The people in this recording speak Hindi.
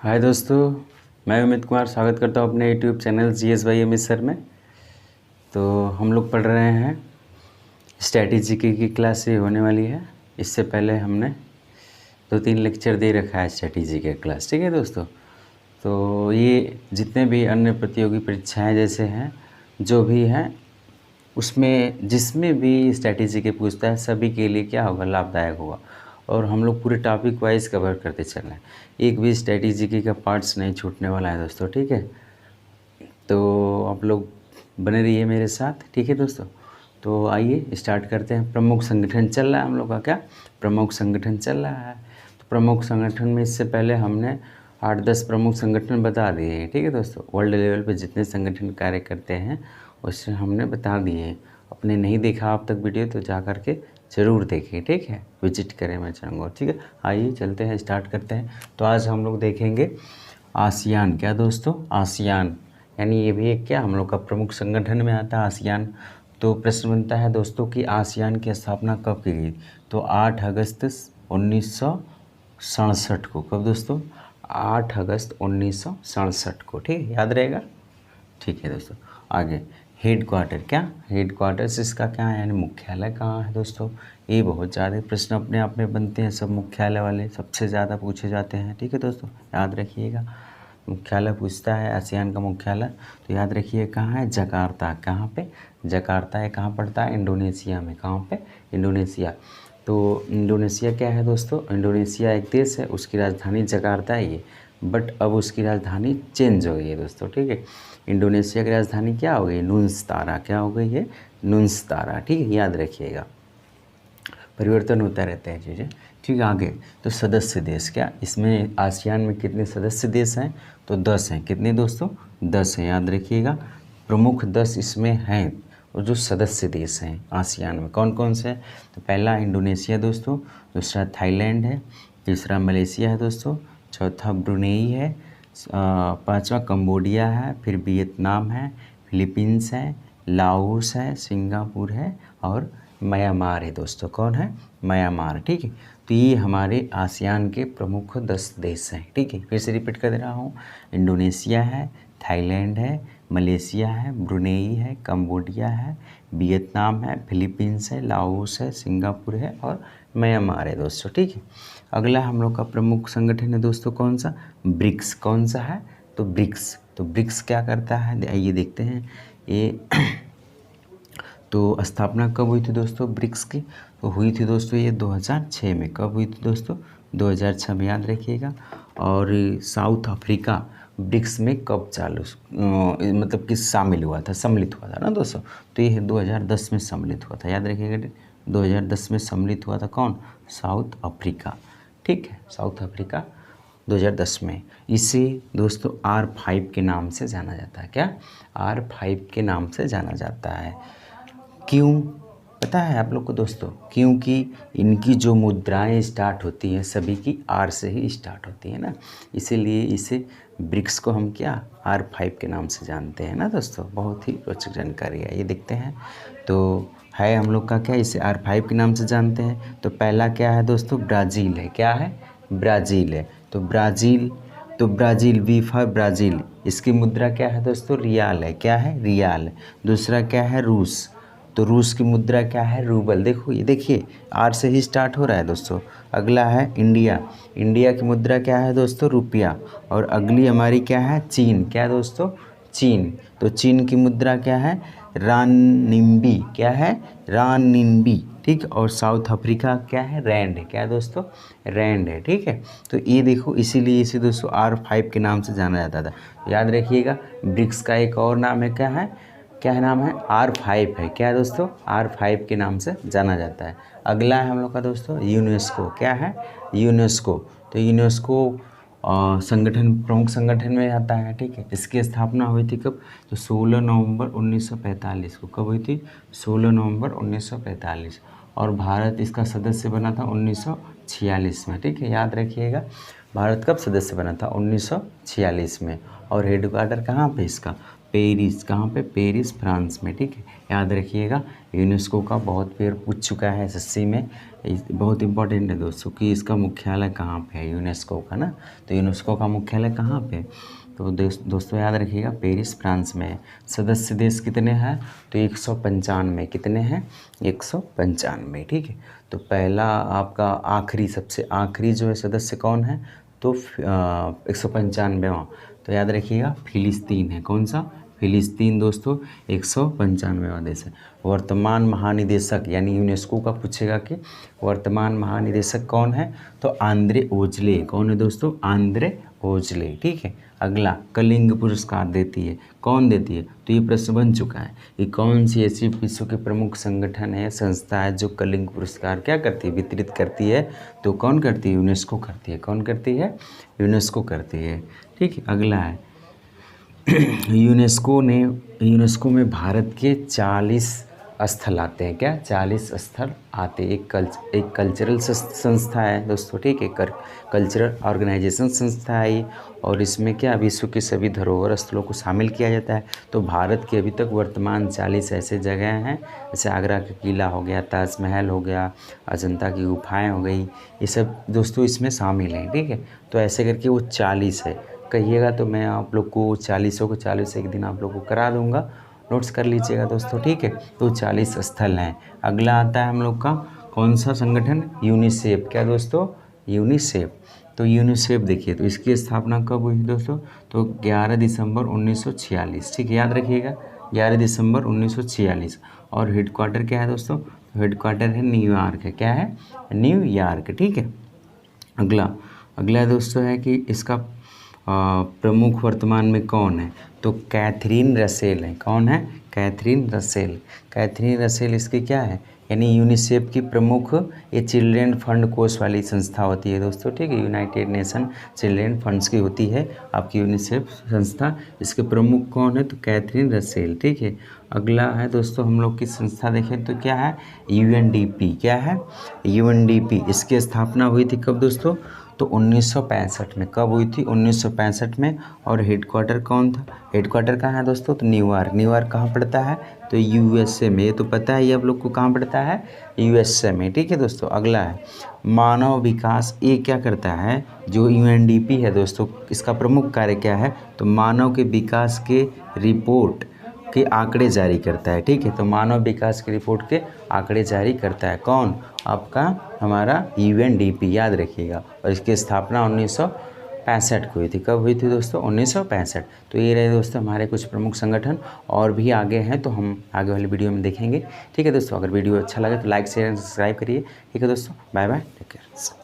हाय दोस्तों, मैं अमित कुमार स्वागत करता हूँ अपने YouTube channel GS by Amit sir में। तो हम लोग पढ़ रहे हैं स्ट्रैटेजी की क्लास ये होने वाली है। इससे पहले हमने 2-3 लेक्चर दे रखा है स्ट्रैटेजी के क्लास, ठीक है दोस्तों। तो ये जितने भी अन्य प्रतियोगी परीक्षाएं जैसे हैं जो भी हैं उसमें जिसमें भी स्ट्रैटेजी के पूछता है सभी के लिए क्या होगा, लाभदायक होगा। और हम लोग पूरे टॉपिक वाइज कवर करते चल रहे हैं, एक भी स्ट्रैटेजी का पार्ट्स नहीं छूटने वाला है दोस्तों, ठीक है। तो आप लोग बने रहिए मेरे साथ, ठीक है दोस्तों। तो आइए स्टार्ट करते हैं। प्रमुख संगठन चल रहा है हम लोग का, क्या प्रमुख संगठन चल रहा है। तो प्रमुख संगठन में इससे पहले हमने 8-10 प्रमुख संगठन बता दिए हैं, ठीक है दोस्तों। वर्ल्ड लेवल पे जितने संगठन कार्य करते हैं उससे हमने बता दिए हैं। अपने नहीं देखा अब तक वीडियो तो जा कर के ज़रूर देखें, ठीक है, विजिट करें मैं चाहूँगा, ठीक है। आइए चलते हैं, स्टार्ट करते हैं। तो आज हम लोग देखेंगे आसियान, क्या दोस्तों, आसियान यानी ये भी एक क्या हम लोग का प्रमुख संगठन में आता है आसियान। तो प्रश्न बनता है दोस्तों कि आसियान की स्थापना कब की गई। तो 8 अगस्त 1967 को। कब दोस्तों, 8 अगस्त 1967 को, ठीक है, याद रहेगा, ठीक है दोस्तों। आगे हेड क्वार्टर, क्या हेड क्वार्टर्स इसका क्या है यानी मुख्यालय कहाँ है दोस्तों। ये बहुत ज़्यादा प्रश्न अपने आप में बनते हैं, सब मुख्यालय वाले सबसे ज़्यादा पूछे जाते हैं, ठीक है दोस्तों, याद रखिएगा। मुख्यालय पूछता है आसियान का मुख्यालय, तो याद रखिए कहाँ है, जकार्ता। कहाँ पे, जकार्ता है। कहाँ पड़ता है, इंडोनेशिया में। कहाँ पे, इंडोनेशिया। तो इंडोनेशिया क्या है दोस्तों, इंडोनेशिया एक देश है, उसकी राजधानी जकार्ता है ये, बट अब उसकी राजधानी चेंज हो गई है दोस्तों, ठीक है। इंडोनेशिया की राजधानी क्या हो गई, नुस्तारा। क्या हो गई है, नुस्तारा, ठीक है, याद रखिएगा, परिवर्तन होता रहता है चीज़ें, ठीक है। आगे तो सदस्य देश, क्या इसमें आसियान में कितने सदस्य देश हैं, तो 10 हैं। कितने दोस्तों, 10 हैं, याद रखिएगा। प्रमुख 10 इसमें हैं, और जो सदस्य देश हैं आसियान में कौन कौन से हैं, तो पहला इंडोनेशिया दोस्तों, दूसरा थाईलैंड है, तीसरा मलेशिया है दोस्तों, चौथा ब्रुनेई है, पांचवा कंबोडिया है, फिर वियतनाम है, फिलीपींस है, लाओस है, सिंगापुर है और म्यांमार है दोस्तों। कौन है, म्यांमार, ठीक है। तो ये हमारे आसियान के प्रमुख 10 देश हैं, ठीक है। फिर से रिपीट कर दे रहा हूँ, इंडोनेशिया है, थाईलैंड है, मलेशिया है, ब्रुनेई है, कंबोडिया है, वियतनाम है, फिलीपींस है, लाओस है, सिंगापुर है और म्यांमार है दोस्तों, ठीक है। अगला हम लोग का प्रमुख संगठन है दोस्तों कौन सा, ब्रिक्स। कौन सा है, तो ब्रिक्स। तो ब्रिक्स क्या करता है, आइए देखते हैं। ये तो स्थापना कब हुई थी दोस्तों ब्रिक्स की, तो हुई थी दोस्तों ये 2006 में। कब हुई थी दोस्तों, 2006 में, याद रखिएगा। और साउथ अफ्रीका ब्रिक्स में कब चालू मतलब कि शामिल हुआ था, सम्मिलित हुआ था ना दोस्तों, तो ये 2010 में सम्मिलित हुआ था, याद रखिएगा। 2010 में सम्मिलित हुआ था कौन, साउथ अफ्रीका, ठीक है, साउथ अफ्रीका 2010 में। इसे दोस्तों R5 के नाम से जाना जाता है, क्या R5 के नाम से जाना जाता है। क्यों पता है आप लोग को दोस्तों, क्योंकि इनकी जो मुद्राएं स्टार्ट होती हैं सभी की R से ही स्टार्ट होती है ना, इसीलिए इसे ब्रिक्स को हम क्या R5 के नाम से जानते हैं ना दोस्तों। बहुत ही रोचक जानकारी है, ये देखते हैं। तो है हम लोग का क्या, इसे R5 के नाम से जानते हैं। तो पहला क्या है दोस्तों, ब्राज़ील है। क्या है, ब्राज़ील है। तो ब्राज़ील, तो ब्राज़ील, वी फॉर ब्राज़ील, इसकी मुद्रा क्या है दोस्तों, रियाल है। क्या है, रियाल। दूसरा क्या है, रूस। तो रूस की मुद्रा क्या है, रूबल। देखो ये देखिए R से ही स्टार्ट हो रहा है दोस्तों। अगला है इंडिया। इंडिया की मुद्रा क्या है दोस्तों, रुपया। और अगली हमारी क्या है, चीन। क्या दोस्तों, चीन। तो चीन की मुद्रा क्या है, राननिम्बी। क्या है, राननिम्बी, ठीक। और साउथ अफ्रीका क्या है, रैंड है। क्या दोस्तों, रैंड है, ठीक है। तो ये देखो इसीलिए इसे दोस्तों R5 के नाम से जाना जाता था, याद रखिएगा। ब्रिक्स का एक और नाम है, क्या है, क्या नाम है, R5 है। क्या दोस्तों, R5 के नाम से जाना जाता है। अगला है हम लोग का दोस्तों यूनेस्को। क्या है, यूनेस्को। तो यूनेस्को संगठन, प्रमुख संगठन में आता है, ठीक है। इसकी स्थापना हुई थी कब, तो 16 नवंबर 1945 को। कब हुई थी, 16 नवंबर 1945। और भारत इसका सदस्य बना था 1946 में, ठीक है, याद रखिएगा। भारत कब सदस्य बना था, 1946 में। और हेडक्वार्टर कहाँ पे इसका, पेरिस। कहाँ पे, पेरिस फ्रांस में, ठीक है, याद रखिएगा। यूनेस्को का बहुत बार पूछ चुका है एसएससी में, बहुत इंपॉर्टेंट है दोस्तों कि इसका मुख्यालय कहाँ पे है यूनेस्को का ना। तो यूनेस्को का मुख्यालय कहाँ पे, तो दोस्तों याद रखिएगा पेरिस फ्रांस में है। सदस्य देश कितने हैं, तो 195 कितने हैं, 195, ठीक है। तो पहला आपका आखिरी सबसे आखिरी जो है सदस्य कौन है, तो 195वां, तो याद रखिएगा फिलिस्तीन है। कौन सा, फिलिस्तीन दोस्तों 195वां देश है। वर्तमान महानिदेशक यानी यूनेस्को का पूछेगा कि वर्तमान महानिदेशक कौन है, तो आंद्रे ओजले। कौन है दोस्तों, आंद्रे ओजले, ठीक है। अगला कलिंग पुरस्कार देती है, कौन देती है, तो ये प्रश्न बन चुका है। ये कौन सी ऐसी विश्व के प्रमुख संगठन है, संस्था है जो कलिंग पुरस्कार क्या करती है, वितरित करती है, तो कौन करती है, यूनेस्को करती है। कौन करती है, यूनेस्को करती है, ठीक है। अगला है यूनेस्को में भारत के 40 स्थल आते हैं, क्या 40 स्थल आते हैं। एक कल्चरल संस्था है दोस्तों, ठीक है, कल्चरल ऑर्गेनाइजेशन संस्था है ये, और इसमें क्या विश्व के सभी धरोहर स्थलों को शामिल किया जाता है। तो भारत के अभी तक वर्तमान 40 ऐसे जगह हैं, जैसे आगरा का किला हो गया, ताजमहल हो गया, अजंता की गुफाएँ हो गई, ये सब दोस्तों इसमें शामिल हैं, ठीक है। तो ऐसे करके वो 40 है, कहिएगा तो मैं आप लोग को 40 को 40 एक दिन आप लोग को करा दूंगा, नोट्स कर लीजिएगा दोस्तों, ठीक है। तो 40 स्थल हैं। अगला आता है हम लोग का कौन सा संगठन, यूनिसेफ। क्या दोस्तों, यूनिसेफ। तो यूनिसेफ देखिए, तो इसकी स्थापना कब हुई दोस्तों, तो 11 दिसंबर 1946, ठीक है, याद रखिएगा 11 दिसंबर 1946। और हेडक्वार्टर क्या है दोस्तों, हेडक्वार्टर है न्यूयॉर्क है, क्या है, न्यूयॉर्क, ठीक है। अगला दोस्तों है कि इसका प्रमुख वर्तमान में कौन है, तो कैथरीन रसेल है। कौन है, कैथरीन रसेल। कैथरीन रसेल इसकी क्या है, यानी यूनिसेफ की प्रमुख, ये चिल्ड्रेन फंड कोष वाली संस्था होती है दोस्तों, ठीक है, यूनाइटेड नेशन चिल्ड्रेन फंड्स की होती है आपकी यूनिसेफ संस्था। इसके प्रमुख कौन है, तो कैथरीन रसेल, ठीक है। अगला है दोस्तों हम लोग की संस्था देखें तो क्या है, यूएनडीपी। क्या है, यूएनडीपी। इसकी स्थापना हुई थी कब दोस्तों, तो 1965 में। कब हुई थी, 1965 में। और हेडक्वार्टर कौन था, हेडक्वार्टर कहाँ है दोस्तों, तो न्यूयॉर्क। न्यूयॉर्क कहाँ पड़ता है, तो यूएसए में। ये तो पता है ये आप लोग को कहाँ पड़ता है, यूएसए में, ठीक है दोस्तों। अगला है मानव विकास। ये क्या करता है, जो यूएनडीपी है दोस्तों, इसका प्रमुख कार्य क्या है, तो मानव के विकास के रिपोर्ट के आंकड़े जारी करता है, ठीक है। तो मानव विकास की रिपोर्ट के आंकड़े जारी करता है कौन, आपका हमारा यूएनडीपी, याद रखिएगा। और इसकी स्थापना 1965 को हुई थी। कब हुई थी दोस्तों, 1965। तो ये रहे दोस्तों हमारे कुछ प्रमुख संगठन, और भी आगे हैं तो हम आगे वाली वीडियो में देखेंगे, ठीक है दोस्तों। अगर वीडियो अच्छा लगे तो लाइक शेयर एंड सब्सक्राइब करिए, ठीक है दोस्तों। Bye bye, take care.